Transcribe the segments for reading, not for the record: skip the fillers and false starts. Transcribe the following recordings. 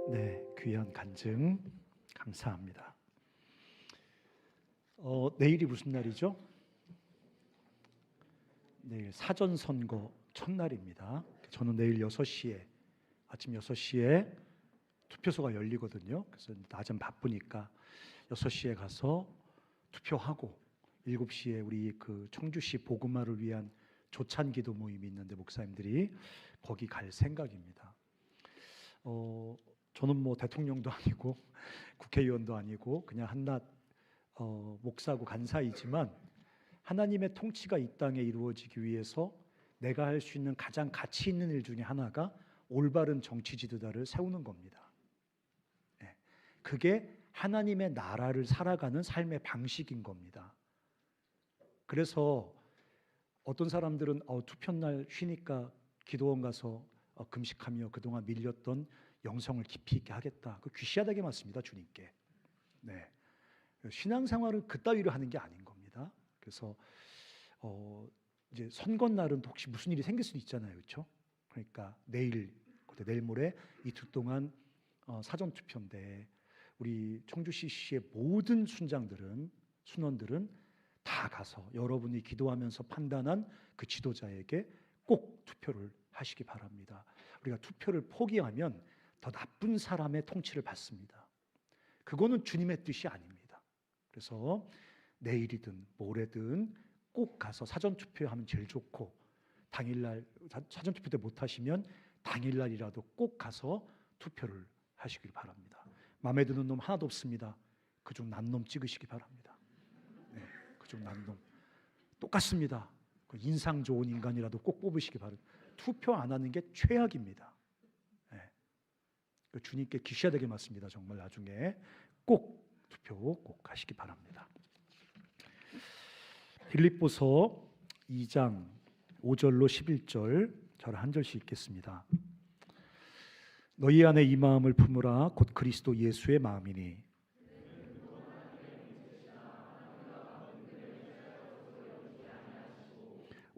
네, 귀한 간증 감사합니다. 내일이 무슨 날이죠? 내일 사전선거 첫날입니다. 저는 내일 6시에 아침 6시에 투표소가 열리거든요. 그래서 낮은 바쁘니까 6시에 가서 투표하고 7시에 우리 그 청주시 복음화를 위한 조찬기도 모임이 있는데 목사님들이 거기 갈 생각입니다. 저는 뭐 대통령도 아니고 국회의원도 아니고 그냥 한낱 목사고 간사이지만 하나님의 통치가 이 땅에 이루어지기 위해서 내가 할 수 있는 가장 가치 있는 일 중에 하나가 올바른 정치 지도자를 세우는 겁니다. 그게 하나님의 나라를 살아가는 삶의 방식인 겁니다. 그래서 어떤 사람들은 투표날 쉬니까 기도원 가서 금식하며 그동안 밀렸던 영성을 깊이 있게 하겠다. 그 귀시하다게 맞습니다, 주님께. 네, 신앙생활은 그따위로 하는 게 아닌 겁니다. 그래서 이제 선거 날은 혹시 무슨 일이 생길 수도 있잖아요, 그렇죠? 그러니까 내일 모레 이틀 동안 사전 투표인데 우리 청주시의 모든 순원들은 다 가서 여러분이 기도하면서 판단한 그 지도자에게 꼭 투표를 하시기 바랍니다. 우리가 투표를 포기하면 더 나쁜 사람의 통치를 받습니다. 그거는 주님의 뜻이 아닙니다. 그래서 내일이든 모레든 꼭 가서 사전투표하면 제일 좋고, 당일날 사전투표 때 못하시면 당일날이라도 꼭 가서 투표를 하시길 바랍니다. 마음에 드는 놈 하나도 없습니다. 그중 난 놈 찍으시기 바랍니다. 네, 그중 난 놈 똑같습니다. 인상 좋은 인간이라도 꼭 뽑으시기 바랍니다. 투표 안 하는 게 최악입니다. 네. 주님께 기셔야 되게 맞습니다. 정말 나중에 꼭 투표 꼭 하시기 바랍니다. 빌립보서 2장 5절로 11절 저를 한 절씩 읽겠습니다. 너희 안에 이 마음을 품으라. 곧 그리스도 예수의 마음이니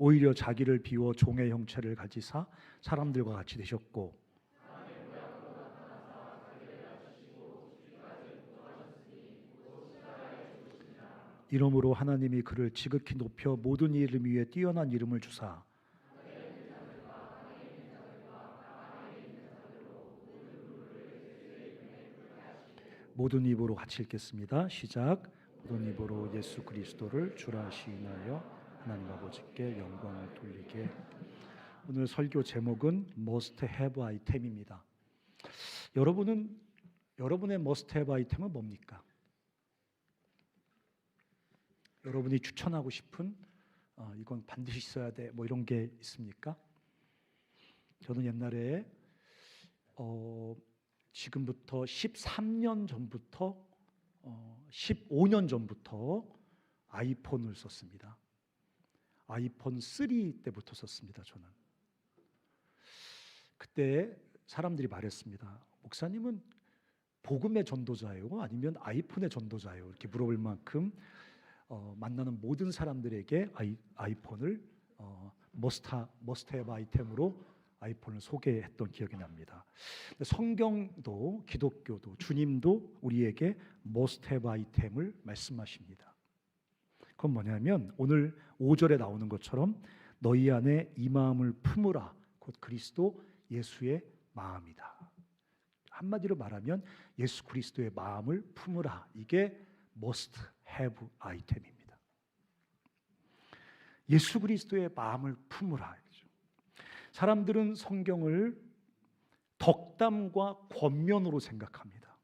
오히려 자기를 비워 종의 형체를 가지사 사람들과 같이 되셨고 이러므로 하나님이 그를 지극히 높여 모든 이름 위에 뛰어난 이름을 주사 모든 입으로 같이 읽겠습니다. 시작. 모든 입으로 예수 그리스도를 주라 시인하여 하나님 아버지께 영광을 돌리게. 오늘 설교 제목은 Must Have 아이템입니다. 여러분의 Must Have 아이템은 뭡니까? 여러분이 추천하고 싶은 이건 반드시 있어야 돼 뭐 이런 게 있습니까? 저는 옛날에 지금부터 13년 전부터 15년 전부터 아이폰을 썼습니다. 아이폰 3 때부터 썼습니다. 저는 그때 사람들이 말했습니다. 목사님은 복음의 전도자예요? 아니면 아이폰의 전도자예요? 이렇게 물어볼 만큼 만나는 모든 사람들에게 아이폰을 머스트 해브 아이템으로 아이폰을 소개했던 기억이 납니다. 성경도 기독교도 주님도 우리에게 머스트 해브 아이템을 말씀하십니다. 그건 뭐냐면 오늘 5절에 나오는 것처럼 너희 안에 이 마음을 품으라. 곧 그리스도 예수의 마음이다. 한마디로 말하면 예수 그리스도의 마음을 품으라. 이게 must have 아이템입니다. 예수 그리스도의 마음을 품으라. 사람들은 성경을 덕담과 권면으로 생각합니다.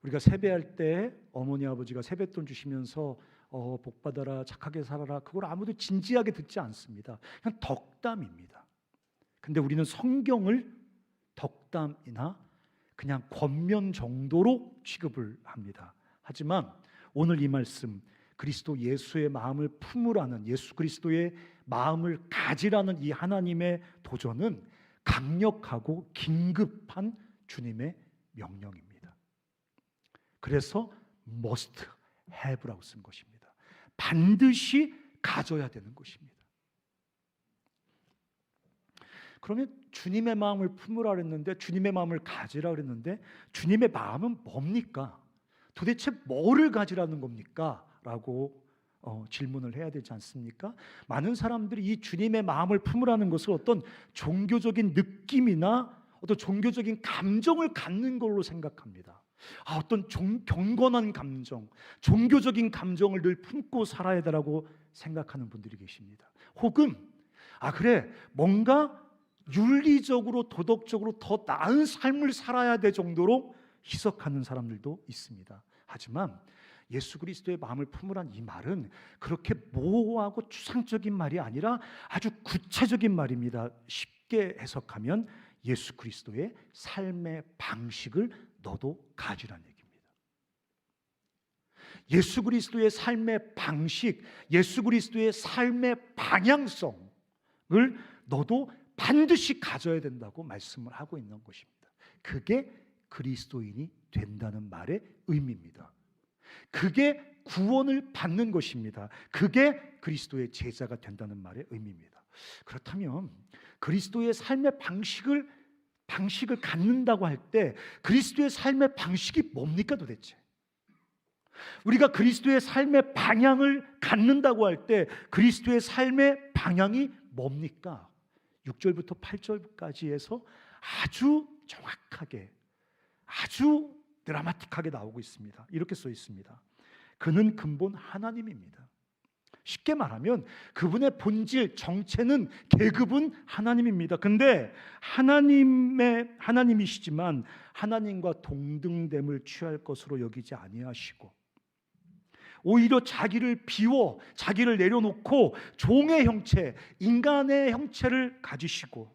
우리가 세배할 때 어머니 아버지가 세뱃돈 주시면서 복 받아라, 착하게 살아라, 그걸 아무도 진지하게 듣지 않습니다. 그냥 덕담입니다. 근데 우리는 성경을 덕담이나 그냥 권면 정도로 취급을 합니다. 하지만 오늘 이 말씀 그리스도 예수의 마음을 품으라는, 예수 그리스도의 마음을 가지라는 이 하나님의 도전은 강력하고 긴급한 주님의 명령입니다. 그래서 must have라고 쓴 것입니다. 반드시 가져야 되는 것입니다. 그러면 주님의 마음을 품으라 그랬는데, 주님의 마음을 가지라 그랬는데, 주님의 마음은 뭡니까? 도대체 뭐를 가지라는 겁니까? 라고 질문을 해야 되지 않습니까? 많은 사람들이 이 주님의 마음을 품으라는 것을 어떤 종교적인 느낌이나 어떤 종교적인 감정을 갖는 걸로 생각합니다. 어떤 경건한 감정, 종교적인 감정을 늘 품고 살아야 되라고 생각하는 분들이 계십니다. 혹은 그래, 뭔가 윤리적으로 도덕적으로 더 나은 삶을 살아야 될 정도로 희석하는 사람들도 있습니다. 하지만 예수 그리스도의 마음을 품으란 이 말은 그렇게 모호하고 추상적인 말이 아니라 아주 구체적인 말입니다. 쉽게 해석하면 예수 그리스도의 삶의 방식을 너도 가지라는 얘기입니다. 예수 그리스도의 삶의 방식, 예수 그리스도의 삶의 방향성을 너도 반드시 가져야 된다고 말씀을 하고 있는 것입니다. 그게 그리스도인이 된다는 말의 의미입니다. 그게 구원을 받는 것입니다. 그게 그리스도의 제자가 된다는 말의 의미입니다. 그렇다면 그리스도의 삶의 방식을 갖는다고 할 때 그리스도의 삶의 방식이 뭡니까 도대체? 우리가 그리스도의 삶의 방향을 갖는다고 할 때 그리스도의 삶의 방향이 뭡니까? 6절부터 8절까지 해서 아주 정확하게, 아주 드라마틱하게 나오고 있습니다. 이렇게 써 있습니다. 그는 근본 하나님입니다. 쉽게 말하면 그분의 본질, 정체는, 계급은 하나님입니다. 근데 하나님이시지만 하나님과 동등됨을 취할 것으로 여기지 아니하시고 오히려 자기를 비워, 자기를 내려놓고 종의 형체, 인간의 형체를 가지시고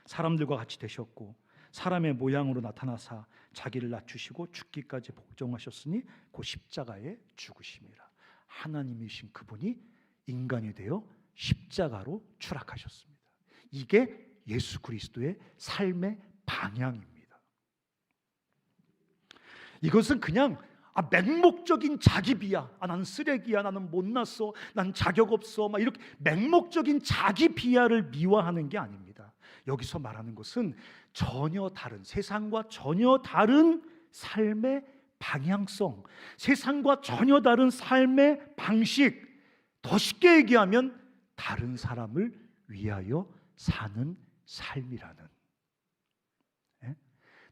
사람들과 같이 되셨고 사람의 모양으로 나타나사 자기를 낮추시고 죽기까지 복종하셨으니 그 십자가에 죽으심이라. 하나님이신 그분이 인간이 되어 십자가로 추락하셨습니다. 이게 예수 그리스도의 삶의 방향입니다. 이것은 그냥 맹목적인 자기 비하, 나는 쓰레기야, 나는 못났어, 난 자격 없어, 이렇게 맹목적인 자기 비하를 미화하는 게 아닙니다. 여기서 말하는 것은 전혀 다른, 세상과 전혀 다른 삶의 방향성, 세상과 전혀 다른 삶의 방식, 더 쉽게 얘기하면 다른 사람을 위하여 사는 삶이라는,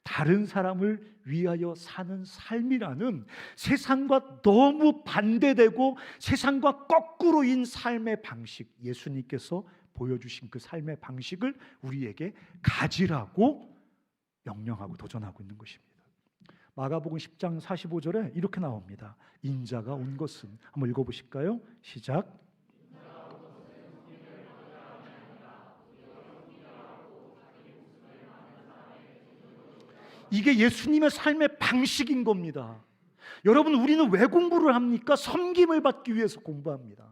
다른 사람을 위하여 사는 삶이라는 세상과 너무 반대되고 세상과 거꾸로인 삶의 방식, 예수님께서 보여주신 그 삶의 방식을 우리에게 가지라고 명령하고 도전하고 있는 것입니다. 마가복음 10장 45절에 이렇게 나옵니다. 인자가 온 것은, 한번 읽어보실까요? 시작. 이게 예수님의 삶의 방식인 겁니다. 여러분, 우리는 왜 공부를 합니까? 섬김을 받기 위해서 공부합니다.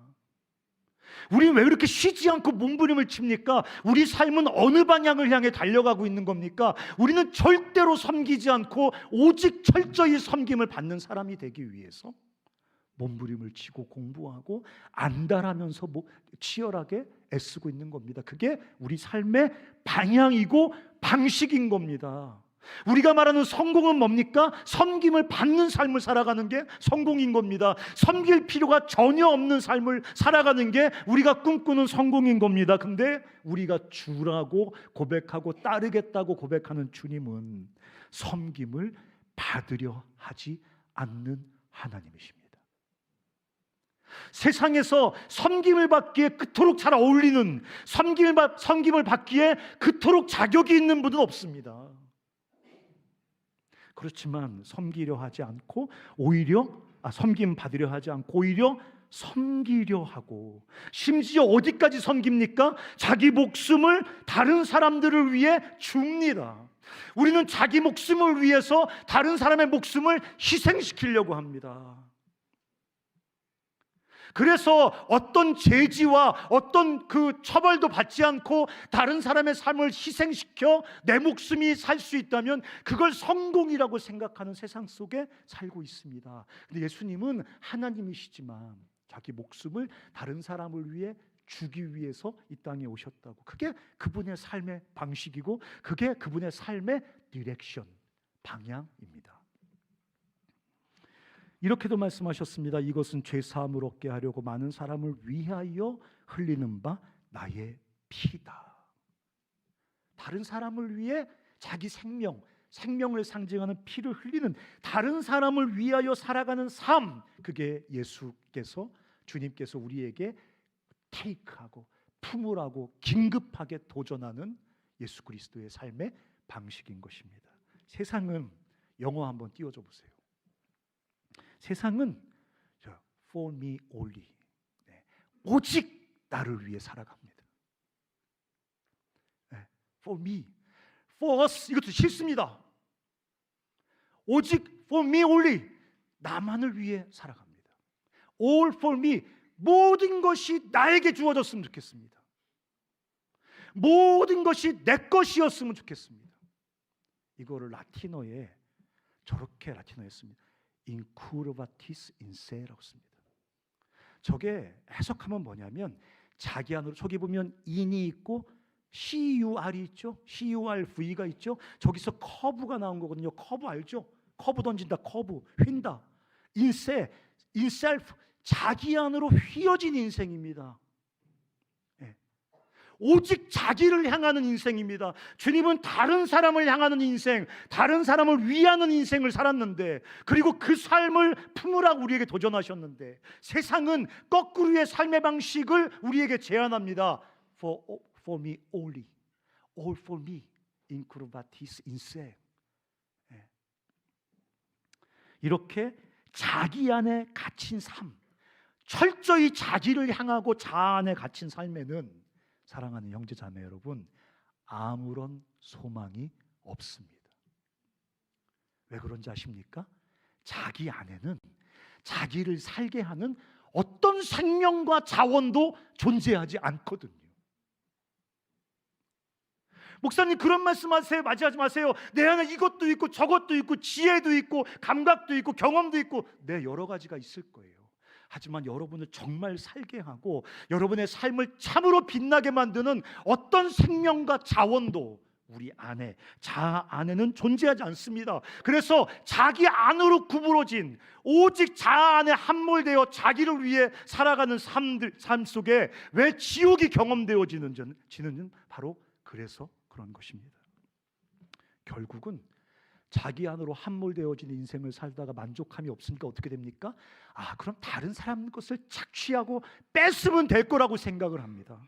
우리는 왜 이렇게 쉬지 않고 몸부림을 칩니까? 우리 삶은 어느 방향을 향해 달려가고 있는 겁니까? 우리는 절대로 섬기지 않고 오직 철저히 섬김을 받는 사람이 되기 위해서 몸부림을 치고 공부하고 안달하면서 치열하게 애쓰고 있는 겁니다. 그게 우리 삶의 방향이고 방식인 겁니다. 우리가 말하는 성공은 뭡니까? 섬김을 받는 삶을 살아가는 게 성공인 겁니다. 섬길 필요가 전혀 없는 삶을 살아가는 게 우리가 꿈꾸는 성공인 겁니다. 근데 우리가 주라고 고백하고 따르겠다고 고백하는 주님은 섬김을 받으려 하지 않는 하나님이십니다. 세상에서 섬김을 받기에 그토록 잘 어울리는, 섬김을 받기에 그토록 자격이 있는 분은 없습니다. 그렇지만 섬기려 하지 않고 오히려 섬김 받으려 하지 않고 오히려 섬기려 하고, 심지어 어디까지 섬깁니까? 자기 목숨을 다른 사람들을 위해 줍니다. 우리는 자기 목숨을 위해서 다른 사람의 목숨을 희생시키려고 합니다. 그래서 어떤 제지와 어떤 그 처벌도 받지 않고 다른 사람의 삶을 희생시켜 내 목숨이 살 수 있다면 그걸 성공이라고 생각하는 세상 속에 살고 있습니다. 근데 예수님은 하나님이시지만 자기 목숨을 다른 사람을 위해 주기 위해서 이 땅에 오셨다고. 그게 그분의 삶의 방식이고 그게 그분의 삶의 디렉션, 방향입니다. 이렇게도 말씀하셨습니다. 이것은 죄 사함을 얻게 하려고 많은 사람을 위하여 흘리는 바 나의 피다. 다른 사람을 위해 자기 생명을 상징하는 피를 흘리는, 다른 사람을 위하여 살아가는 삶, 그게 주님께서 우리에게 테이크하고 품으라고 긴급하게 도전하는 예수 그리스도의 삶의 방식인 것입니다. 세상은, 영어 한번 띄워줘 보세요. 세상은 for me only, 오직 나를 위해 살아갑니다. For me, for us, 이것도 싫습니다. 오직 for me only, 나만을 위해 살아갑니다. All for me, 모든 것이 나에게 주어졌으면 좋겠습니다. 모든 것이 내 것이었으면 좋겠습니다. 이거를 라틴어에 저렇게 라틴어했습니다. incurvatis in se라고 씁니다. 저게 해석하면 뭐냐면, 자기 안으로, 저기 보면 in이 있고 CUR이 있죠. CURV가 있죠. 저기서 커브가 나온 거거든요. 커브 알죠? 커브 던진다, 커브 휜다. inself, 자기 안으로 휘어진 인생입니다. 오직 자기를 향하는 인생입니다. 주님은 다른 사람을 향하는 인생, 다른 사람을 위하는 인생을 살았는데, 그리고 그 삶을 품으라고 우리에게 도전하셨는데, 세상은 거꾸로의 삶의 방식을 우리에게 제안합니다. For me only, all for me, incurvatis in se. 이렇게 자기 안에 갇힌 삶, 철저히 자기를 향하고 자아 안에 갇힌 삶에는, 사랑하는 형제 자매 여러분, 아무런 소망이 없습니다. 왜 그런지 아십니까? 자기 안에는 자기를 살게 하는 어떤 생명과 자원도 존재하지 않거든요. 목사님, 그런 말씀하세요. 맞이하지 마세요. 내 안에 이것도 있고 저것도 있고 지혜도 있고 감각도 있고 경험도 있고, 네, 여러 가지가 있을 거예요. 하지만 여러분을 정말 살게 하고 여러분의 삶을 참으로 빛나게 만드는 어떤 생명과 자원도 우리 안에, 자아 안에는 존재하지 않습니다. 그래서 자기 안으로 구부러진, 오직 자아 안에 함몰되어 자기를 위해 살아가는 삶 속에 왜 지옥이 경험되어지는지는 바로 그래서 그런 것입니다. 결국은 자기 안으로 함몰되어진 인생을 살다가 만족함이 없으니까 어떻게 됩니까? 그럼 다른 사람 것을 착취하고 뺏으면 될 거라고 생각을 합니다.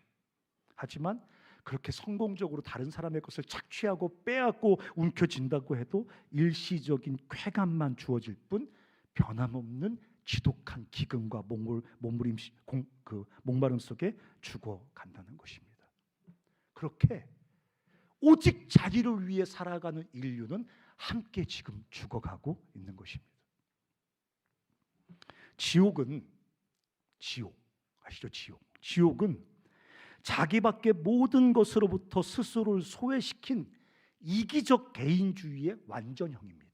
하지만 그렇게 성공적으로 다른 사람의 것을 착취하고 빼앗고 움켜쥔다고 해도 일시적인 쾌감만 주어질 뿐 변함없는 지독한 기근과 목마름 속에 죽어간다는 것입니다. 그렇게 오직 자기를 위해 살아가는 인류는 함께 지금 죽어가고 있는 것입니다. 지옥은, 지옥 아시죠? 지옥은 자기 밖의 모든 것으로부터 스스로를 소외시킨 이기적 개인주의의 완전형입니다.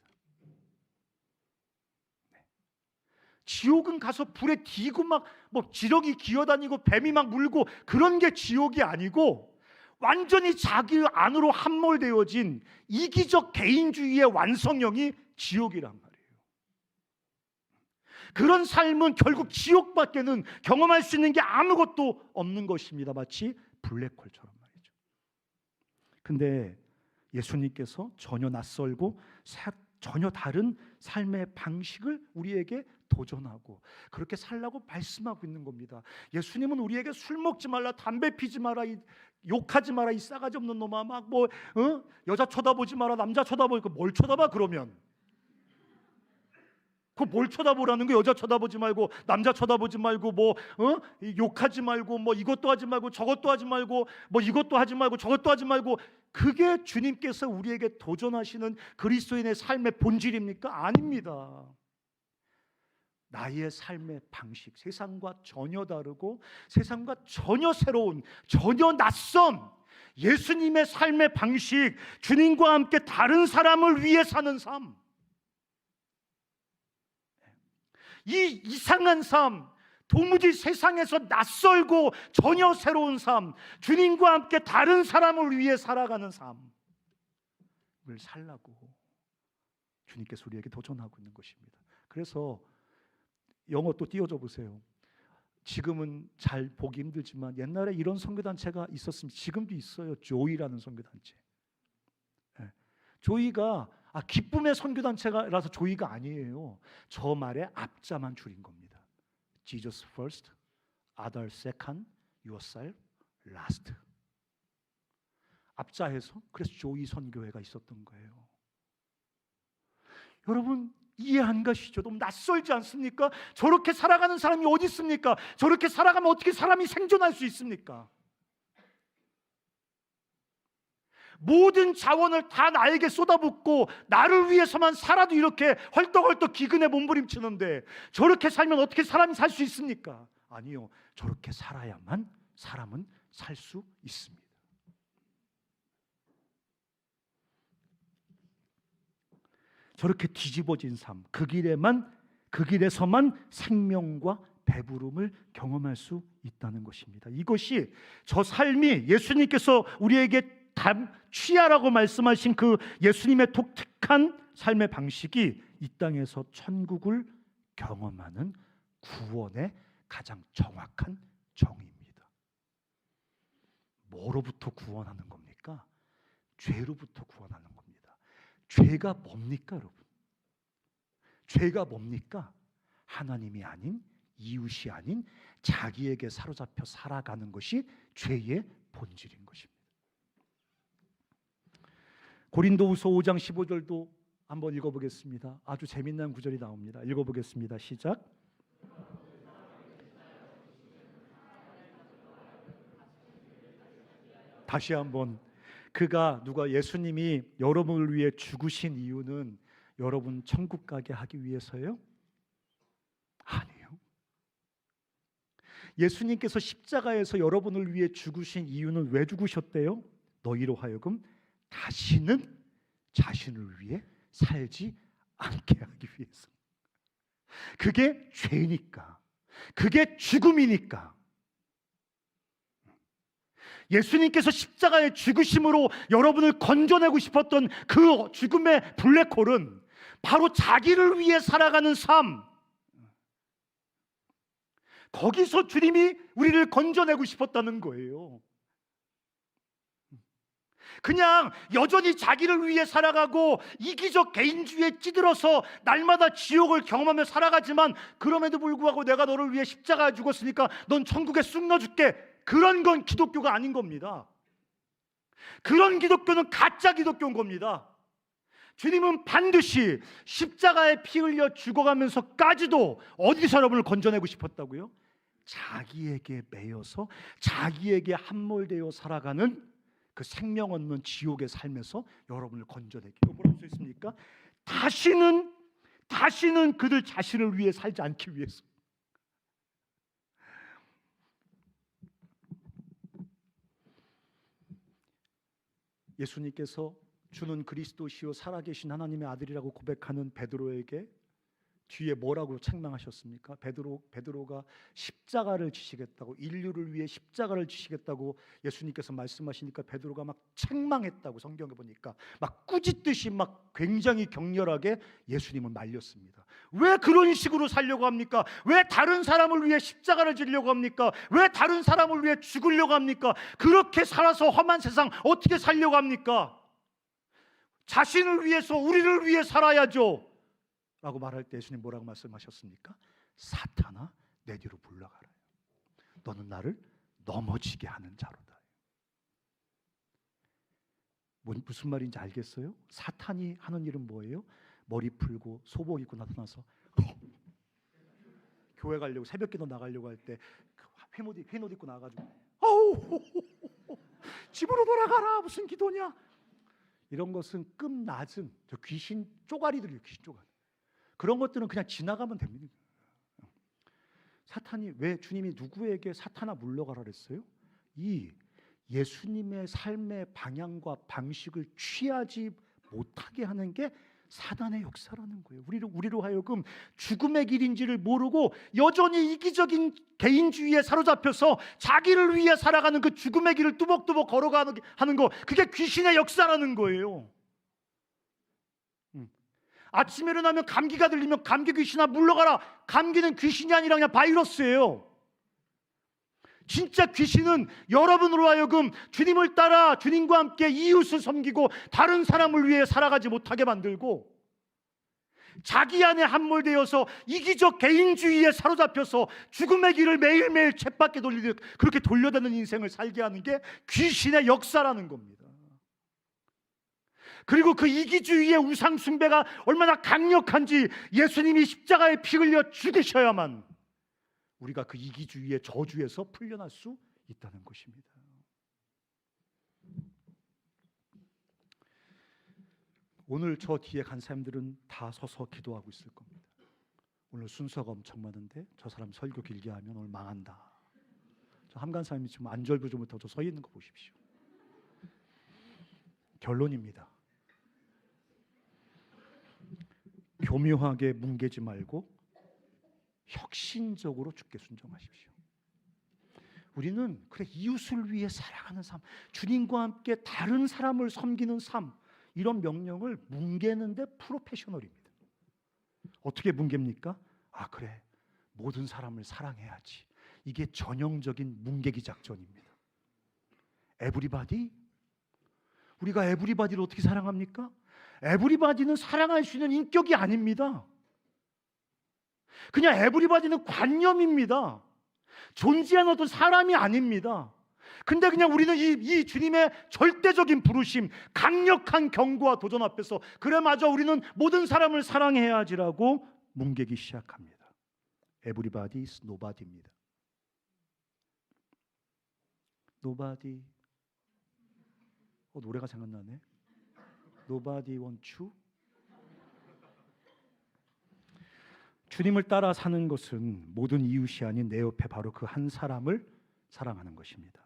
지옥은 가서 불에 튀고 막 지렁이 기어다니고 뱀이 막 물고 그런 게 지옥이 아니고, 완전히 자기 안으로 함몰되어진 이기적 개인주의의 완성형이 지옥이란 말이에요. 그런 삶은 결국 지옥밖에는 경험할 수 있는 게 아무것도 없는 것입니다. 마치 블랙홀처럼 말이죠. 근데 예수님께서 전혀 낯설고 전혀 다른 삶의 방식을 우리에게 도전하고 그렇게 살라고 말씀하고 있는 겁니다. 예수님은 우리에게 술 먹지 말라, 담배 피지 마라, 욕하지 마라, 이 싸가지 없는 놈아, 여자 쳐다보지 마라, 남자 쳐다보니까 뭘 쳐다봐 그러면? 그 뭘 쳐다보라는 거? 여자 쳐다보지 말고 남자 쳐다보지 말고 욕하지 말고 이것도 하지 말고 저것도 하지 말고 이것도 하지 말고 저것도 하지 말고, 그게 주님께서 우리에게 도전하시는 그리스도인의 삶의 본질입니까? 아닙니다. 나의 삶의 방식, 세상과 전혀 다르고 세상과 전혀 새로운, 전혀 낯선 예수님의 삶의 방식, 주님과 함께 다른 사람을 위해 사는 삶, 이 이상한 삶, 도무지 세상에서 낯설고 전혀 새로운 삶, 주님과 함께 다른 사람을 위해 살아가는 삶을 살라고 주님께서 우리에게 도전하고 있는 것입니다. 그래서 영어 또 띄워줘 보세요. 지금은 잘 보기 힘들지만 옛날에 이런 선교단체가 있었습니다. 지금도 있어요. 조이라는 선교단체. 조이가 기쁨의 선교단체라서 조이가 아니에요. 저 말의 앞자만 줄인 겁니다. Jesus first, other second, yourself last. 앞자해서 그래서 조이 선교회가 있었던 거예요. 여러분 이해 안 가시죠? 너무 낯설지 않습니까? 저렇게 살아가는 사람이 어디 있습니까? 저렇게 살아가면 어떻게 사람이 생존할 수 있습니까? 모든 자원을 다 나에게 쏟아붓고 나를 위해서만 살아도 이렇게 헐떡헐떡 기근에 몸부림치는데 저렇게 살면 어떻게 사람이 살 수 있습니까? 아니요, 저렇게 살아야만 사람은 살 수 있습니다. 저렇게 뒤집어진 삶, 그 길에서만 생명과 배부름을 경험할 수 있다는 것입니다. 이것이 저 삶이 예수님께서 우리에게 취하라고 말씀하신 그 예수님의 독특한 삶의 방식이 이 땅에서 천국을 경험하는 구원의 가장 정확한 정의입니다. 뭐로부터 구원하는 겁니까? 죄로부터 구원하는 겁니다. 죄가 뭡니까, 여러분? 죄가 뭡니까? 하나님이 아닌, 이웃이 아닌 자기에게 사로잡혀 살아가는 것이 죄의 본질인 것입니다. 고린도후서 5장 15절도 한번 읽어보겠습니다. 아주 재미난 구절이 나옵니다. 읽어보겠습니다. 시작. 다시 한번, 누가 예수님이 여러분을 위해 죽으신 이유는 여러분 천국 가게 하기 위해서요? 아니에요. 예수님께서 십자가에서 여러분을 위해 죽으신 이유는 왜 죽으셨대요? 너희로 하여금 다시는 자신을 위해 살지 않게 하기 위해서. 그게 죄니까, 그게 죽음이니까. 예수님께서 십자가의 죽으심으로 여러분을 건져내고 싶었던 그 죽음의 블랙홀은 바로 자기를 위해 살아가는 삶, 거기서 주님이 우리를 건져내고 싶었다는 거예요. 그냥 여전히 자기를 위해 살아가고 이기적 개인주의에 찌들어서 날마다 지옥을 경험하며 살아가지만 그럼에도 불구하고 내가 너를 위해 십자가에 죽었으니까 넌 천국에 쑥 넣어줄게, 그런 건 기독교가 아닌 겁니다. 그런 기독교는 가짜 기독교인 겁니다. 주님은 반드시 십자가에 피 흘려 죽어가면서까지도 어디서 여러분을 건져내고 싶었다고요? 자기에게 매여서 자기에게 함몰되어 살아가는 그 생명 없는 지옥의 삶에서 여러분을 건져내기. 뭐라고 써 있습니까? 다시는 그들 자신을 위해 살지 않기 위해서. 예수님께서 주는 그리스도시요 살아계신 하나님의 아들이라고 고백하는 베드로에게 뒤에 뭐라고 책망하셨습니까? 베드로가 십자가를 지시겠다고, 인류를 위해 십자가를 지시겠다고 예수님께서 말씀하시니까 베드로가 막 책망했다고 성경에 보니까 막 꾸짖듯이 막 굉장히 격렬하게 예수님을 말렸습니다. 왜 그런 식으로 살려고 합니까? 왜 다른 사람을 위해 십자가를 지려고 합니까? 왜 다른 사람을 위해 죽으려고 합니까? 그렇게 살아서 험한 세상 어떻게 살려고 합니까? 자신을 위해서, 우리를 위해 살아야죠 라고 말할 때 예수님 뭐라고 말씀하셨습니까? 사탄아, 내 뒤로 물러가라. 너는 나를 넘어지게 하는 자로다. 무슨 말인지 알겠어요? 사탄이 하는 일은 뭐예요? 머리 풀고 소복 입고 나타나서 교회 가려고, 새벽기도 나가려고 할 때 회옷 입고 나가가지고 어우 집으로 돌아가라, 무슨 기도냐, 이런 것은 끝낮은 저 귀신 쪼가리들이에요. 귀신 쪼가리. 그런 것들은 그냥 지나가면 됩니다. 사탄이 왜 주님이 누구에게 사탄아 물러가라 그랬어요? 이 예수님의 삶의 방향과 방식을 취하지 못하게 하는 게 사단의 역사라는 거예요. 우리로 하여금 죽음의 길인지를 모르고 여전히 이기적인 개인주의에 사로잡혀서 자기를 위해 살아가는 그 죽음의 길을 뚜벅뚜벅 걸어가는 거, 그게 귀신의 역사라는 거예요. 아침에 일어나면 감기가 들리면 감기 귀신아 물러가라. 감기는 귀신이 아니라 그냥 바이러스예요. 진짜 귀신은 여러분으로 하여금 주님을 따라 주님과 함께 이웃을 섬기고 다른 사람을 위해 살아가지 못하게 만들고, 자기 안에 함몰되어서 이기적 개인주의에 사로잡혀서 죽음의 길을 매일매일 쳇바퀴 돌리듯 그렇게 돌려대는 인생을 살게 하는 게 귀신의 역사라는 겁니다. 그리고 그 이기주의의 우상 숭배가 얼마나 강력한지 예수님이 십자가에 피 흘려 죽으셔야만 우리가 그 이기주의의 저주에서 풀려날 수 있다는 것입니다. 오늘 저 뒤에 간 사람들은 다 서서 기도하고 있을 겁니다. 오늘 순서가 엄청 많은데 저 사람 설교 길게 하면 오늘 망한다. 저 함간 사람이 지금 안절부절부터 저 서 있는 거 보십시오. 결론입니다. 교묘하게 뭉개지 말고 혁신적으로 주께 순종하십시오. 우리는 그래 이웃을 위해 살아가는 삶, 주님과 함께 다른 사람을 섬기는 삶, 이런 명령을 뭉개는데 프로페셔널입니다. 어떻게 뭉갭니까? 아 그래 모든 사람을 사랑해야지. 이게 전형적인 뭉개기 작전입니다. 에브리바디? 우리가 에브리바디를 어떻게 사랑합니까? 에브리바디는 사랑할 수 있는 인격이 아닙니다. 그냥 에브리바디는 관념입니다. 존재하는 어떤 사람이 아닙니다. 근데 그냥 우리는 이 주님의 절대적인 부르심, 강력한 경고와 도전 앞에서 그래 맞아 우리는 모든 사람을 사랑해야지라고 뭉개기 시작합니다. Everybody is nobody입니다. Nobody. 노래가 생각나네. Nobody wants you. 주님을 따라 사는 것은 모든 이웃이 아닌 내 옆에 바로 그 한 사람을 사랑하는 것입니다.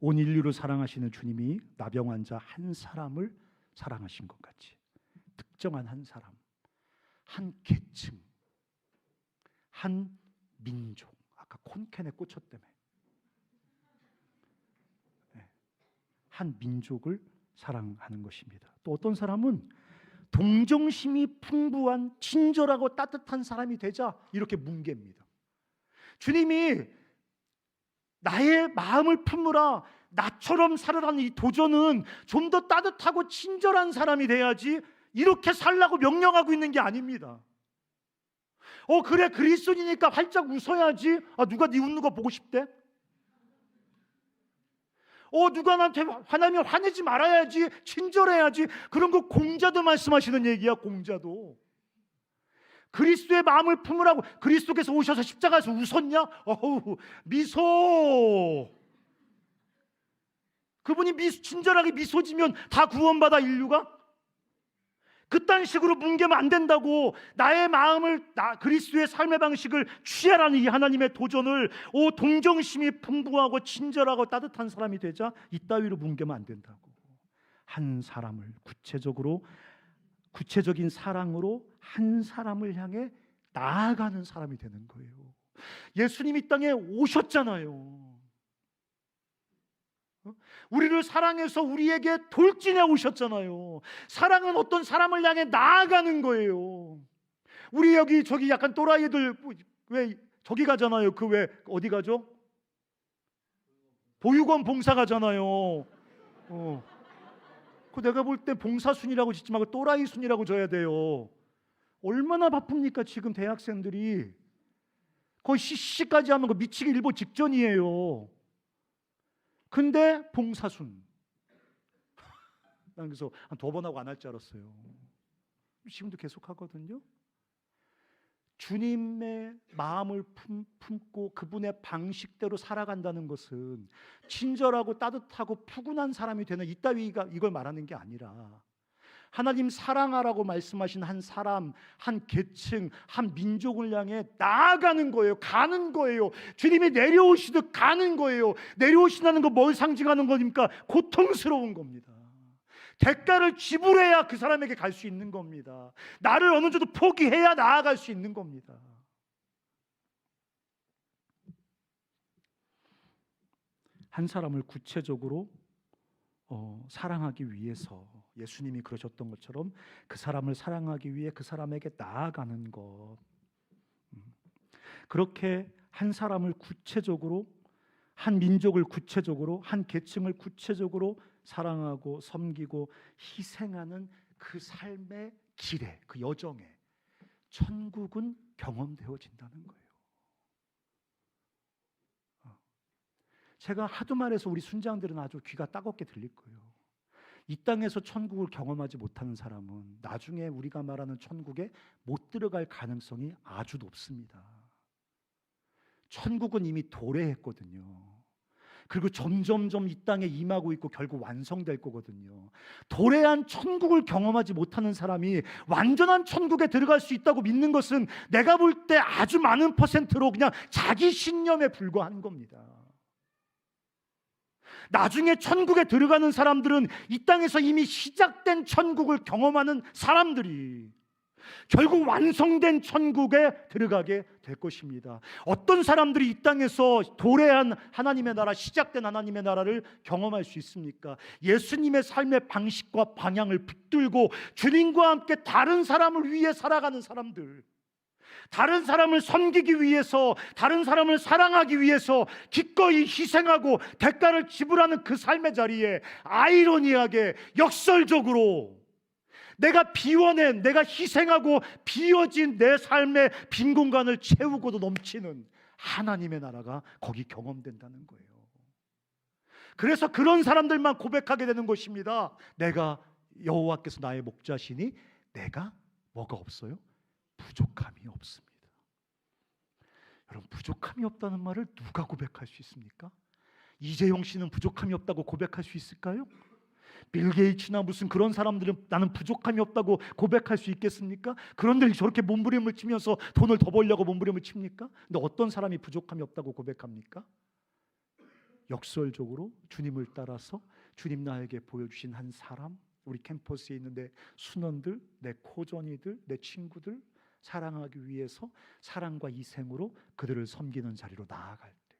온 인류를 사랑하시는 주님이 나병 환자 한 사람을 사랑하신 것 같이 특정한 한 사람, 한 계층, 한 민족, 아까 콘캔에 꽂혔다며, 한 민족을 사랑하는 것입니다. 또 어떤 사람은 동정심이 풍부한 친절하고 따뜻한 사람이 되자 이렇게 뭉갭니다. 주님이 나의 마음을 품으라, 나처럼 살아라는 이 도전은 좀 더 따뜻하고 친절한 사람이 돼야지 이렇게 살라고 명령하고 있는 게 아닙니다. 그래 그리스도니까 활짝 웃어야지. 누가 네 웃는 거 보고 싶대? 누가 나한테 화나면 화내지 말아야지, 친절해야지. 그런 거 공자도 말씀하시는 얘기야. 공자도 그리스도의 마음을 품으라고. 그리스도께서 오셔서 십자가에서 웃었냐? 미소. 그분이 친절하게 미소 지면 다 구원받아 인류가? 그딴 식으로 뭉개면 안 된다고. 나의 마음을, 그리스도의 삶의 방식을 취하라는 이 하나님의 도전을 동정심이 풍부하고 친절하고 따뜻한 사람이 되자 이따위로 뭉개면 안 된다고. 한 사람을 구체적인 사랑으로 한 사람을 향해 나아가는 사람이 되는 거예요. 예수님이 땅에 오셨잖아요. 우리를 사랑해서 우리에게 돌진해 오셨잖아요. 사랑은 어떤 사람을 향해 나아가는 거예요. 우리 저기 약간 또라이들 왜 저기 가잖아요. 그 왜 어디 가죠? 보육원 봉사 가잖아요. 그 내가 볼 때 봉사순이라고 짓지 말고 또라이순이라고 져야 돼요. 얼마나 바쁩니까 지금 대학생들이. 거의 CC까지 하면 그 미치기 일보 직전이에요. 근데 봉사순. 난 그래서 한 2번 하고 안 할 줄 알았어요. 지금도 계속 하거든요. 주님의 마음을 품고 그분의 방식대로 살아간다는 것은 친절하고 따뜻하고 푸근한 사람이 되는 이따위가 이걸 말하는 게 아니라 하나님 사랑하라고 말씀하신 한 사람, 한 계층, 한 민족을 향해 나아가는 거예요. 가는 거예요. 주님이 내려오시듯 가는 거예요. 내려오신다는 거 뭘 상징하는 겁니까? 고통스러운 겁니다. 대가를 지불해야 그 사람에게 갈 수 있는 겁니다. 나를 어느 정도 포기해야 나아갈 수 있는 겁니다. 한 사람을 구체적으로 사랑하기 위해서 예수님이 그러셨던 것처럼 그 사람을 사랑하기 위해 그 사람에게 나아가는 것, 그렇게 한 사람을 구체적으로, 한 민족을 구체적으로, 한 계층을 구체적으로 사랑하고 섬기고 희생하는 그 삶의 길에, 그 여정에 천국은 경험되어진다는 거예요. 제가 하도 말해서 우리 순장들은 아주 귀가 따갑게 들릴 거예요. 이 땅에서 천국을 경험하지 못하는 사람은 나중에 우리가 말하는 천국에 못 들어갈 가능성이 아주 높습니다. 천국은 이미 도래했거든요. 그리고 점점점 이 땅에 임하고 있고 결국 완성될 거거든요. 도래한 천국을 경험하지 못하는 사람이 완전한 천국에 들어갈 수 있다고 믿는 것은 내가 볼 때 아주 많은 퍼센트로 그냥 자기 신념에 불과한 겁니다. 나중에 천국에 들어가는 사람들은 이 땅에서 이미 시작된 천국을 경험하는 사람들이 결국 완성된 천국에 들어가게 될 것입니다. 어떤 사람들이 이 땅에서 도래한 하나님의 나라, 시작된 하나님의 나라를 경험할 수 있습니까? 예수님의 삶의 방식과 방향을 붙들고 주님과 함께 다른 사람을 위해 살아가는 사람들, 다른 사람을 섬기기 위해서, 다른 사람을 사랑하기 위해서 기꺼이 희생하고 대가를 지불하는 그 삶의 자리에 아이러니하게, 역설적으로 내가 비워낸, 내가 희생하고 비워진 내 삶의 빈 공간을 채우고도 넘치는 하나님의 나라가 거기 경험된다는 거예요. 그래서 그런 사람들만 고백하게 되는 것입니다. 내가 여호와께서 나의 목자시니 내가 뭐가 없어요? 부족함이 없습니다. 여러분, 부족함이 없다는 말을 누가 고백할 수 있습니까? 이재용 씨는 부족함이 없다고 고백할 수 있을까요? 빌 게이츠나 무슨 그런 사람들은 나는 부족함이 없다고 고백할 수 있겠습니까? 그런데 저렇게 몸부림을 치면서 돈을 더 벌려고 몸부림을 칩니까? 근데 어떤 사람이 부족함이 없다고 고백합니까? 역설적으로 주님을 따라서 주님 나에게 보여주신 한 사람, 우리 캠퍼스에 있는 내 순원들, 내 코전이들, 내 친구들 사랑하기 위해서 사랑과 희생으로 그들을 섬기는 자리로 나아갈 때,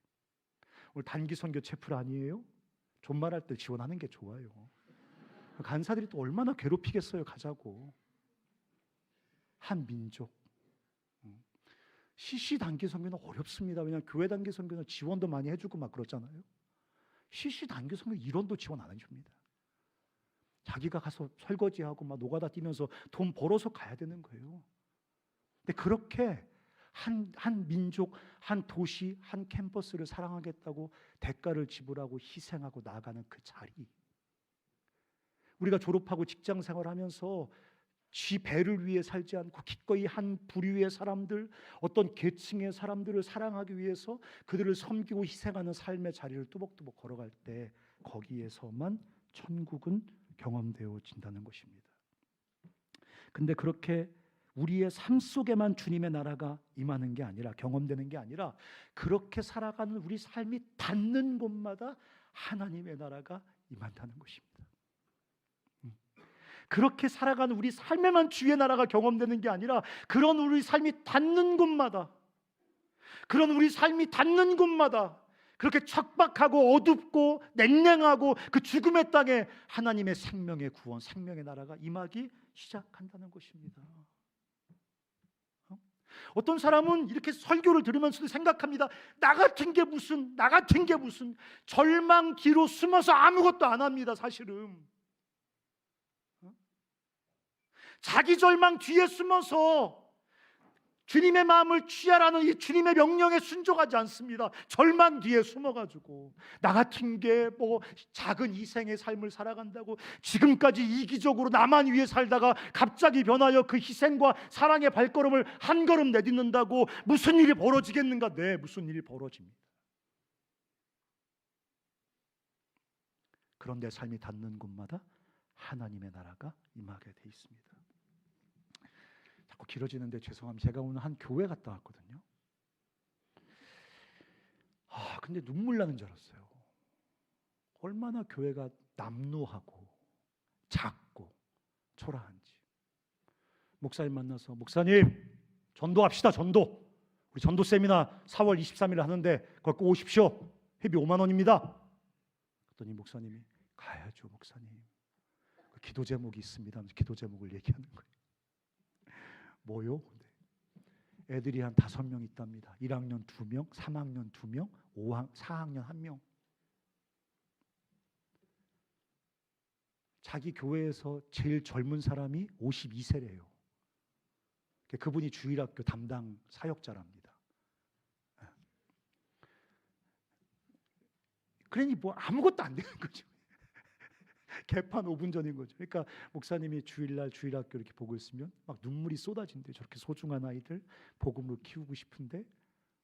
오늘 단기 선교 채플 아니에요? 존말할 때 지원하는 게 좋아요. 간사들이 또 얼마나 괴롭히겠어요. 가자고. 한 민족. CC 단기 선교는 어렵습니다. 왜냐하면 교회 단기 선교는 지원도 많이 해주고 막 그렇잖아요. CC 단기 선교 인원도 지원 안 해줍니다. 자기가 가서 설거지하고 막 노가다 뛰면서 돈 벌어서 가야 되는 거예요. 근데 그렇게 한 민족, 한 도시, 한 캠퍼스를 사랑하겠다고 대가를 지불하고 희생하고 나아가는 그 자리, 우리가 졸업하고 직장 생활하면서 지 배를 위해 살지 않고 기꺼이 한 부류의 사람들, 어떤 계층의 사람들을 사랑하기 위해서 그들을 섬기고 희생하는 삶의 자리를 뚜벅뚜벅 걸어갈 때 거기에서만 천국은 경험되어진다는 것입니다. 근데 그렇게 우리의 삶 속에만 주님의 나라가 임하는 게 아니라, 경험되는 게 아니라, 그렇게 살아가는 우리 삶이 닿는 곳마다 하나님의 나라가 임한다는 것입니다. 그렇게 살아가는 우리 삶에만 주의 나라가 경험되는 게 아니라, 그런 우리 삶이 닿는 곳마다, 그런 우리 삶이 닿는 곳마다 그렇게 척박하고 어둡고 냉랭하고 그 죽음의 땅에 하나님의 생명의 구원, 생명의 나라가 임하기 시작한다는 것입니다. 어떤 사람은 이렇게 설교를 들으면서도 생각합니다. 나 같은 게 무슨 절망 뒤로 숨어서 아무것도 안 합니다. 사실은 자기 절망 뒤에 숨어서 주님의 마음을 취하라는 이 주님의 명령에 순종하지 않습니다. 절망 뒤에 숨어가지고 나 같은 게 뭐 작은 희생의 삶을 살아간다고, 지금까지 이기적으로 나만 위해 살다가 갑자기 변하여 그 희생과 사랑의 발걸음을 한 걸음 내딛는다고 무슨 일이 벌어지겠는가? 네, 무슨 일이 벌어집니다. 그런데 삶이 닿는 곳마다 하나님의 나라가 임하게 돼 있습니다. 자꾸 길어지는데 죄송합니다. 제가 오늘 한 교회 갔다 왔거든요. 근데 눈물 나는 줄 알았어요. 얼마나 교회가 남루하고 작고 초라한지. 목사님 만나서 목사님 전도합시다. 전도. 우리 전도 세미나 4월 23일 하는데 거기 꼭 오십시오. 회비 5만 원입니다. 그랬더니 목사님이 가야죠 목사님. 그 기도 제목이 있습니다. 기도 제목을 얘기하는 거예요. 뭐요? 애들이 한 5명 있답니다. 1학년 2명, 3학년 2명, 4학년 1명. 자기 교회에서 제일 젊은 사람이 52세래요. 그분이 주일학교 담당 사역자랍니다. 그러니 뭐 아무것도 안 되는 거죠. 개판 5분 전인 거죠. 그러니까 목사님이 주일날 주일학교 이렇게 보고 있으면 막 눈물이 쏟아진대요. 저렇게 소중한 아이들 복음으로 키우고 싶은데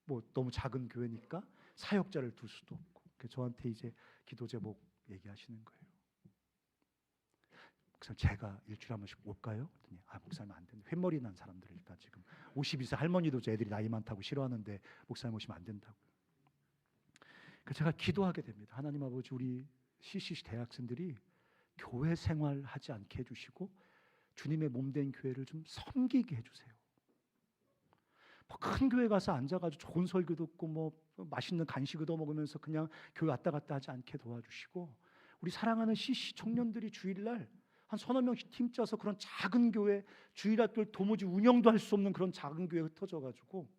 뭐 너무 작은 교회니까 사역자를 둘 수도 없고. 저한테 이제 기도 제목 얘기하시는 거예요. 목사님 제가 일주일에 한 번씩 올까요? 그랬더니 목사님 안 된다. 뱃머리 난 사람들 일단 지금 52세 할머니도 애들이 나이 많다고 싫어하는데 목사님 오시면 안 된다고요. 그래서 제가 기도하게 됩니다. 하나님 아버지 우리 CCC 대학생들이 교회 생활하지 않게 해주시고 주님의 몸된 교회를 좀 섬기게 해주세요. 뭐 큰 교회 가서 앉아가지고 좋은 설교 듣고 뭐 맛있는 간식 얻어 먹으면서 그냥 교회 왔다 갔다 하지 않게 도와주시고 우리 사랑하는 CC 청년들이 주일날 한 서너 명씩 팀 짜서 그런 작은 교회 주일학교를 도무지 운영도 할 수 없는 그런 작은 교회에 흩어져가지고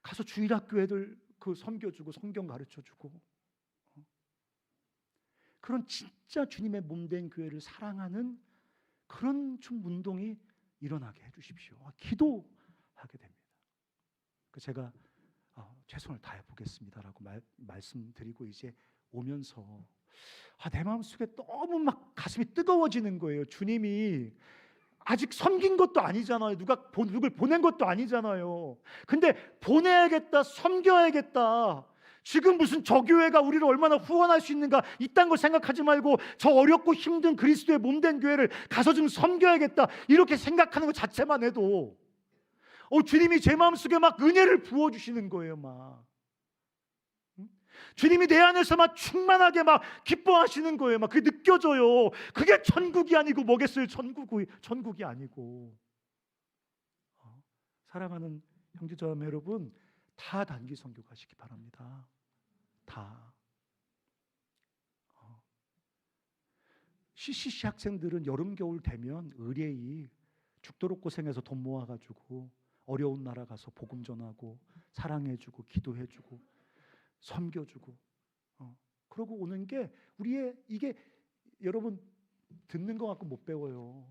가서 주일학교 애들 그 섬겨주고 성경 가르쳐주고 그런 진짜 주님의 몸된 교회를 사랑하는 그런 좀 운동이 일어나게 해주십시오. 기도하게 됩니다. 제가 최선을 다해 보겠습니다라고 말씀드리고 이제 오면서 내 마음속에 너무 막 가슴이 뜨거워지는 거예요. 주님이 아직 섬긴 것도 아니잖아요. 누굴 보낸 것도 아니잖아요. 근데 보내야겠다, 섬겨야겠다. 지금 무슨 저 교회가 우리를 얼마나 후원할 수 있는가 이딴 거 생각하지 말고 저 어렵고 힘든 그리스도의 몸된 교회를 가서 좀 섬겨야겠다 이렇게 생각하는 것 자체만 해도 주님이 제 마음속에 막 은혜를 부어주시는 거예요. 막 주님이 내 안에서 막 충만하게 막 기뻐하시는 거예요. 막 그게 느껴져요. 그게 천국이 아니고 뭐겠어요? 천국이 아니고. 사랑하는 형제자매 여러분, 다 단기 선교 가시기 바랍니다. 다. CCC 학생들은 여름 겨울 되면 의뢰이 죽도록 고생해서 돈 모아가지고 어려운 나라 가서 복음 전하고 사랑해주고 기도해주고 섬겨주고 그러고 오는 게 우리의 이게 여러분 듣는 거 갖고 못 배워요.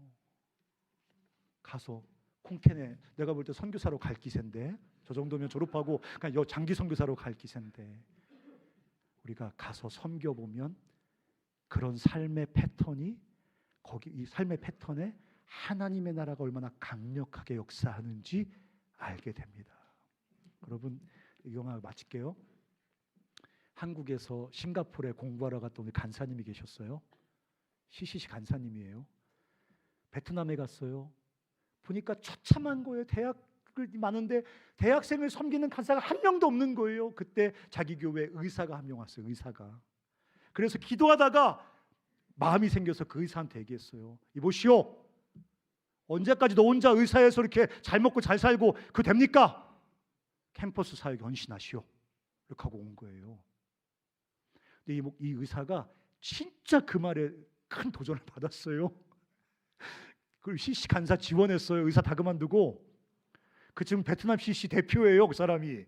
가서 콩캔에 내가 볼 때 선교사로 갈 기세인데 저 정도면 졸업하고 그냥 장기 선교사로 갈 기세인데 우리가 가서 섬겨보면 그런 삶의 패턴이 거기 이 삶의 패턴에 하나님의 나라가 얼마나 강력하게 역사하는지 알게 됩니다. 여러분 이 영화 마칠게요. 한국에서 싱가포르에 공부하러 갔던 우리 간사님이 계셨어요. CCC 간사님이에요. 베트남에 갔어요. 보니까 처참한 거예요. 대학을 많은데 대학생을 섬기는 간사가 한 명도 없는 거예요. 그때 자기 교회 의사가 한 명 왔어요. 의사가. 그래서 기도하다가 마음이 생겨서 그 의사한테 얘기했어요. 이보시오. 언제까지 너 혼자 의사에서 이렇게 잘 먹고 잘 살고 그거 됩니까? 캠퍼스 사역에 헌신하시오. 이렇게 하고 온 거예요. 근데 이 의사가 진짜 그 말에 큰 도전을 받았어요. 그리고 CC 간사 지원했어요. 의사 다 그만두고. 그 지금 베트남 CC 대표예요. 그 사람이.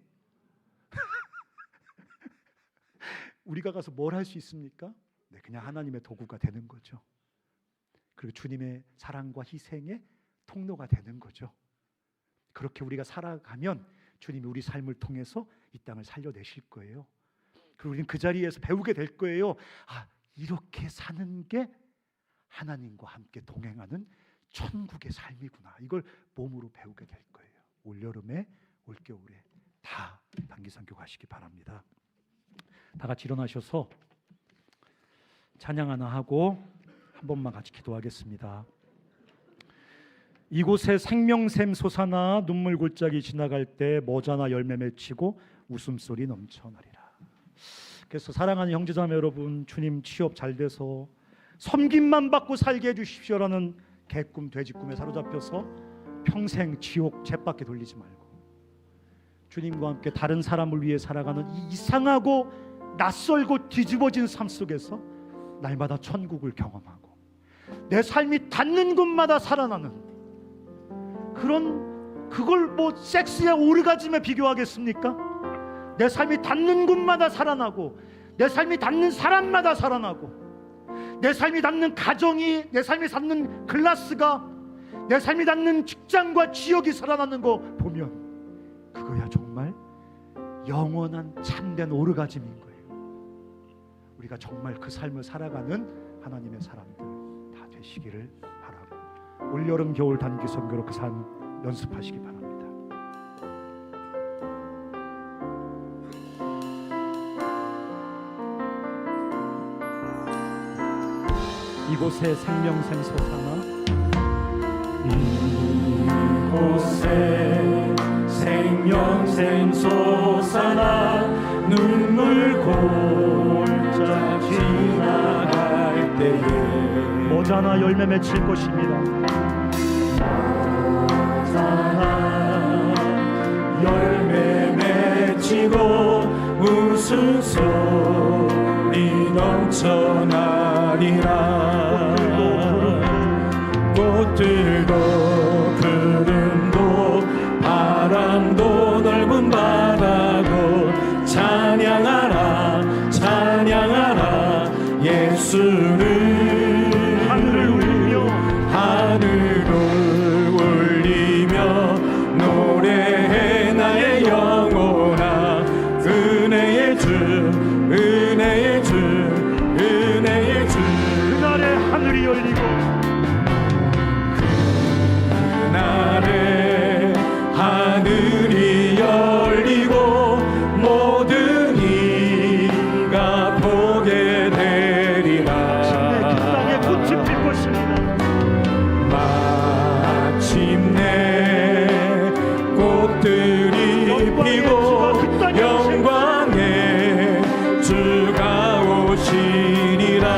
우리가 가서 뭘 할 수 있습니까? 네, 그냥 하나님의 도구가 되는 거죠. 그리고 주님의 사랑과 희생의 통로가 되는 거죠. 그렇게 우리가 살아가면 주님이 우리 삶을 통해서 이 땅을 살려내실 거예요. 그리고 우리는 그 자리에서 배우게 될 거예요. 이렇게 사는 게 하나님과 함께 동행하는 천국의 삶이구나. 이걸 몸으로 배우게 될 거예요. 올여름에 올겨울에 다 단기 선교 가시기 바랍니다. 다 같이 일어나셔서 찬양 하나 하고 한 번만 같이 기도하겠습니다. 이곳에 생명샘 솟아나 눈물 골짜기 지나갈 때 모자나 열매 맺히고 웃음소리 넘쳐나리라. 그래서 사랑하는 형제자매 여러분, 주님 취업 잘 돼서 섬김만 받고 살게 해주십시오라는 개꿈 돼지꿈에 사로잡혀서 평생 지옥 쳇바퀴 돌리지 말고 주님과 함께 다른 사람을 위해 살아가는 이 이상하고 낯설고 뒤집어진 삶 속에서 날마다 천국을 경험하고 내 삶이 닿는 곳마다 살아나는 그걸 뭐 섹스의 오르가즘에 비교하겠습니까? 내 삶이 닿는 곳마다 살아나고 내 삶이 닿는 사람마다 살아나고 내 삶이 닿는 가정이, 내 삶이 닿는 클래스가, 내 삶이 닿는 직장과 지역이 살아나는 거 보면 그거야 정말 영원한 참된 오르가즘인 거예요. 우리가 정말 그 삶을 살아가는 하나님의 사람들 다 되시기를 바라고 올여름 겨울 단기 선교로 그 삶 연습하시기 바랍니다. 이곳에 생명샘 솟아나 이곳에 생명샘 솟아나 눈물 골짜 지나갈 때에 모자나 열매 맺힐 것입니다. 모자나 열매 맺히고 웃음소리 넘쳐나리라. 꽃들도 구름도 바람도 넓은 바다도 찬양하라 찬양하라 예수를 하늘을 울리며 노래해 나의 영혼아 은혜의 주 은혜의 주 은혜의 주 그날에 하늘이 열리고 그날에 하늘이 열리고 모든 이가 보게 되리라. 그 땅에 꽃이 필 것입니다. 마침내 꽃들이 피고 영광의 주가 오시리라.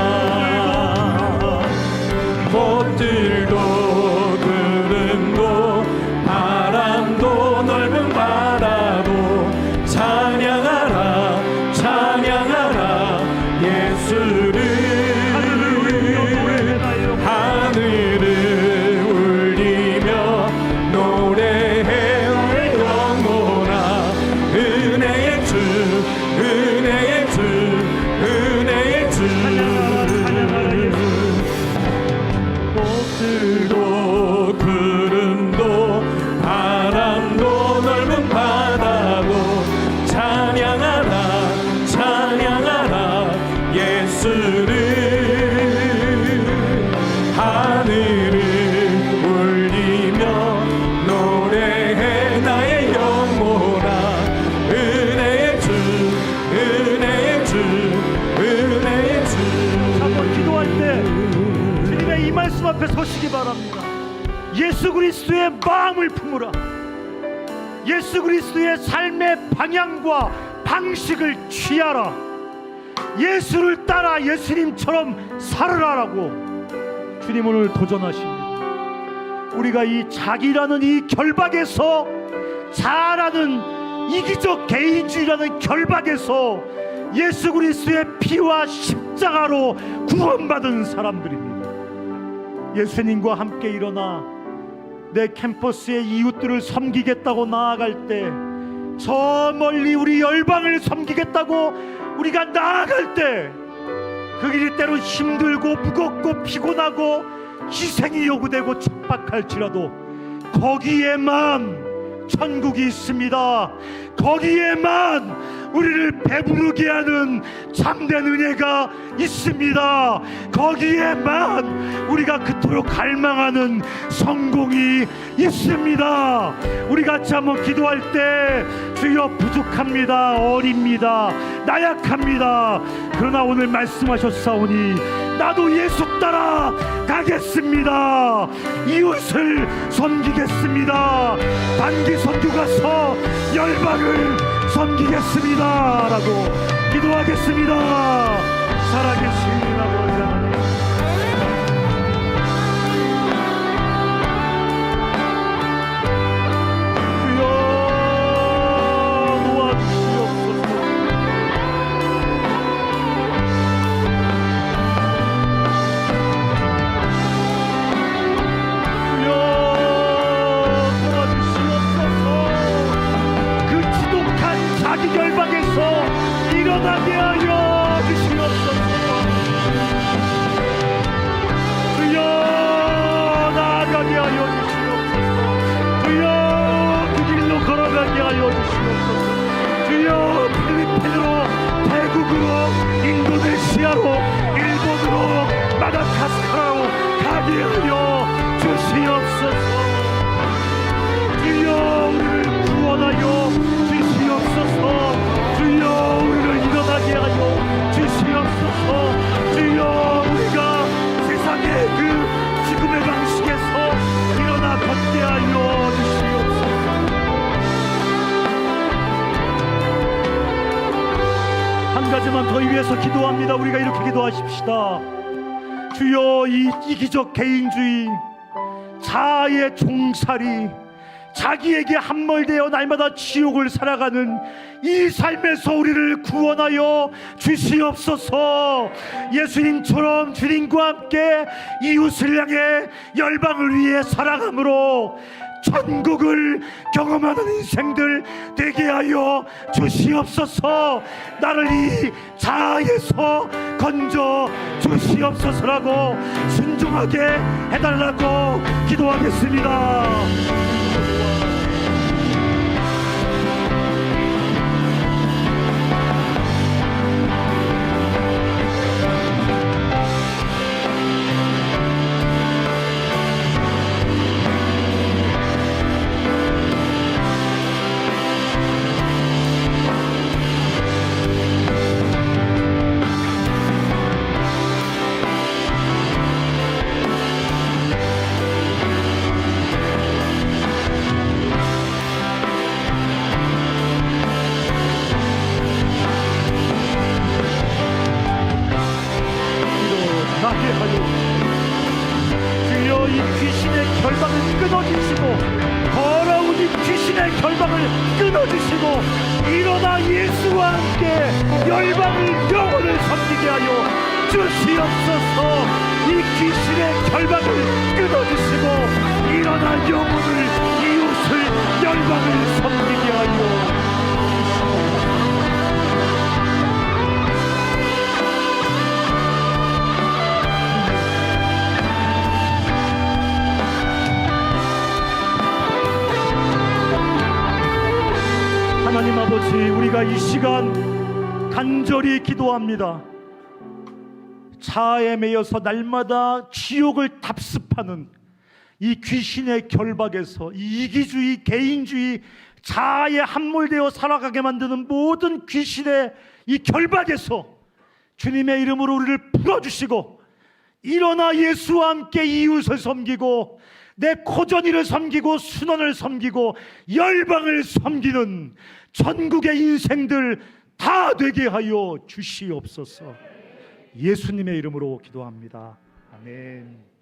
꽃들도 구름도 바람도 넓은 바다도 찬양하라 찬양하라 예수를 하늘을 울리며 노래해 영혼아 은혜의 주 은혜의 주 은혜의 주 꽃들도 구름도 바람도 넓은 바다도 찬양하라 찬양하라 예수를 하늘을 울리며 노래해 나의 영혼아 은혜의 주 은혜의 주 은혜의 주 한번 기도할 때 주님의 이 말씀 앞에 서시기 바랍니다. 예수 그리스도의 마음을 품으라. 예수 그리스도의 삶의 방향과 방식을 취하라. 예수를 따라 예수님처럼 살으라라고 주님 오늘 도전하십니다. 우리가 이 자기라는 이 결박에서 자라는 이기적 개인주의라는 결박에서 예수 그리스도의 피와 십자가로 구원받은 사람들입니다. 예수님과 함께 일어나 내 캠퍼스의 이웃들을 섬기겠다고 나아갈 때, 저 멀리 우리 열방을 섬기겠다고 우리가 나아갈 때 그 길이 때로 힘들고 무겁고 피곤하고 희생이 요구되고 척박할지라도 거기에만 천국이 있습니다. 거기에만 우리를 배부르게 하는 참된 은혜가 있습니다. 거기에만 우리가 그토록 갈망하는 성공이 있습니다. 우리 같이 한번 기도할 때 주여 부족합니다. 어립니다. 나약합니다. 그러나 오늘 말씀하셨사오니 나도 예수 따라 가겠습니다. 이웃을 섬기겠습니다. 단기 선교 가서 열방을 섬기겠습니다 라고 기도하겠습니다. 살아계신 아버지 하나님, 미국으로, 인도네시아로, 일본으로, 마다가스카르로 가게 하여 주시옵소서. 주여 우리를 구원하여 주시옵소서. 주여 우리를 일어나게 하여 주시옵소서. 주여 우리가 세상의 그 죽음의 방식에서 일어나 걷게 하여 주시옵소서. 한 가지만 더 위해서 기도합니다. 우리가 이렇게 기도하십시다. 주여 이 이기적 개인주의, 자아의 종살이, 자기에게 함몰되어 날마다 지옥을 살아가는 이 삶에서 우리를 구원하여 주시옵소서. 예수님처럼 주님과 함께 이웃을 향해 열방을 위해 살아감으로 천국을 경험하는 인생들 되게 하여 주시옵소서. 나를 이 자아에서 건져 주시옵소서라고 순종하게 해달라고 기도하겠습니다. 주여 이 귀신의 결박을 끊어주시고, 더러운 이 귀신의 결박을 끊어주시고, 일어나 예수와 함께 열방을 영혼을 섬기게 하여 주시옵소서. 이 귀신의 결박을 끊어주시고, 일어나 영혼을, 이웃을, 열방을 섬기게 하여 하나님 아버지, 우리가 이 시간 간절히 기도합니다. 자아에 매여서 날마다 지옥을 답습하는 이 귀신의 결박에서, 이 이기주의, 개인주의, 자아에 함몰되어 살아가게 만드는 모든 귀신의 이 결박에서 주님의 이름으로 우리를 풀어주시고, 일어나 예수와 함께 이웃을 섬기고, 내 코전이를 섬기고, 순원을 섬기고, 열방을 섬기는 전국의 인생들 다 되게 하여 주시옵소서. 예수님의 이름으로 기도합니다. 아멘.